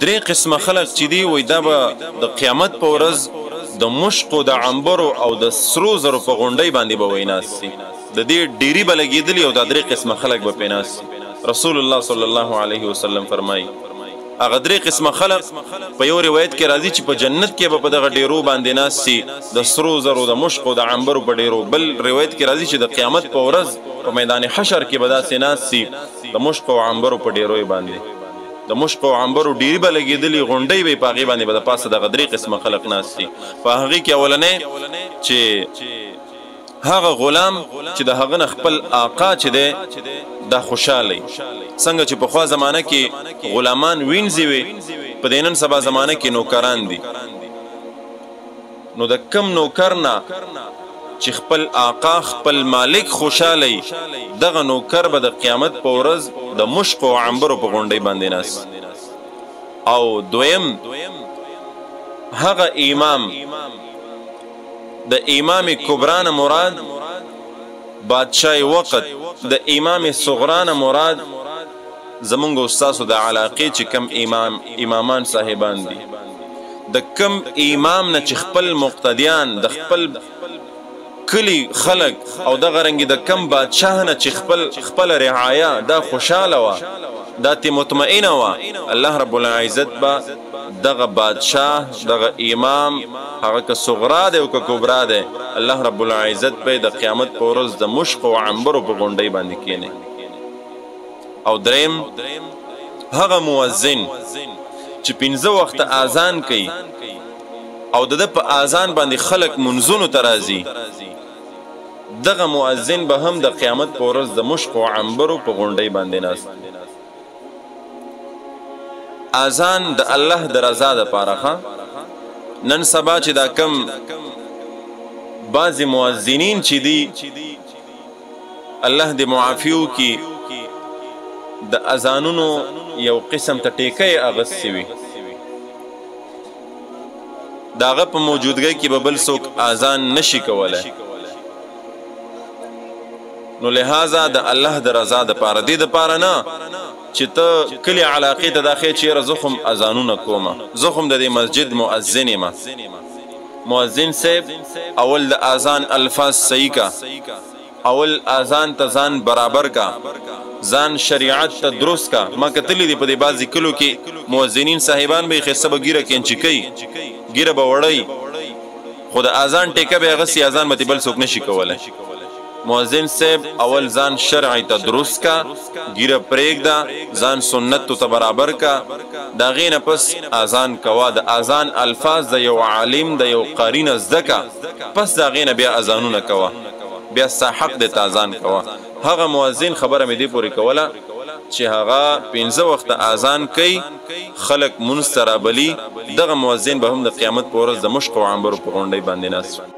درې قسمه خلق چې دی وای دا به د قیامت په ورځ د مشقو د عنبرو او د سرو زرو په غونډۍ باندې به ویناسي د دې ډیری به لګېدلي او دا درې قسمه خلق به پې ناسي رسول الله صلی الله علیه وسلم فرمایي هغه درې قسمه خلق په یو روایت کې راځي چې په جنت کې به په دغه ډیرو باندې ناسي د سرو زرو د مشقو د عنبرو په ډیرو بل روایت کې راځي چې د قیامت په ورځ په میدان حشر کې به داسې ناسي د مشقو او عنبرو په ډیرو باندې د مشقو او عنبرو ډیری به لګېدلي غونډۍ به یې په هغې باندې به د پاسه دغه درې قسمه خلق ناست دي په هغې کې اولنی چې هغه غلام چې د هغه نه خپل آقا چې دی دا خوشحالی څنګه چې پخوا زمانه کې غلامان وینځي وي په دې نن سبا زمانه کې نوکران دي نو د کم نوکر نه چې خپل آقا خپل مالک خوشحالی دغه نوکر به د قیامت په ورځ د مشق او عنبرو په غونډۍ باندې ناست او دویم هغه امام د امام کبران مراد بادشاہ وقت د امام صغران مراد زمونږ استاسو د علاقې چې کم امامان صاحبان دي د کم امام نه چې خپل مقتدیان د خپل کلی خلق او دغه رنګې د کم بادشاه نه چې خپل رعایا دا خوشحاله وه دا تی مطمئنه وه الله رب العزت به دغه بادشاه دغه امام هغه که صغرا دی او که کبرا دی الله رب العزت به د قیامت په ورځ د مشق او عنبرو په غونډۍ باندې کینی او دریم هغه مؤذن چې 15 وخت اذان کوي او د په اذان باندې خلق منځونو ته راځي دغه مؤذن به هم د قیامت په ورځ د مشق او عنبرو په غونډۍ باندې ناست اذان د الله د رضا دپاره نن سبا چې دا کم بعضې مؤذنین چې دي الله دې معافیو کې د اذانونو یو قسم ته ټیکۍ اغستې وي د هغه په موجودګۍ کې به بل څوک اذان نشي کولی نو لہذا د الله د رضا دپاره دې دپاره نه چې ته کلی علاقې ته داخل چیرې زه خو اذانونه کومه زه خو د دې مسجد مؤذن یم مؤذن صاحب اول د اذان الفاظ صحیح کا اول اذان ته ځان برابر کا ځان شریعت ته درست کا ما کتلی دی په دې بعضې کلو کې مؤذنین صاحبان به یې ښایسته به ګیره کینچي کوي ګیره به وړی خو د اذان ټیکه به یې اغستې اذان به بل څوک نشي کولی مؤذن صاحب اول ځان شرعی ته درست کا ګیره پرېږده ځان سنتو ته برابر کا د هغې نه پس اذان کوه د اذان الفاظ د یو عالم د یو قاري نه زده کا پس د هغې نه بیا اذانونه کوه بیا ستا حق دی ته اذان کوه هغه مؤذن خبره مې دې پورې کوله چې هغه 15 وخت اذان کوي خلق منځ ته رابلي دغه مؤذن به هم د قیامت په ورځ د مشق او عنبرو په غونډۍ باندې ناست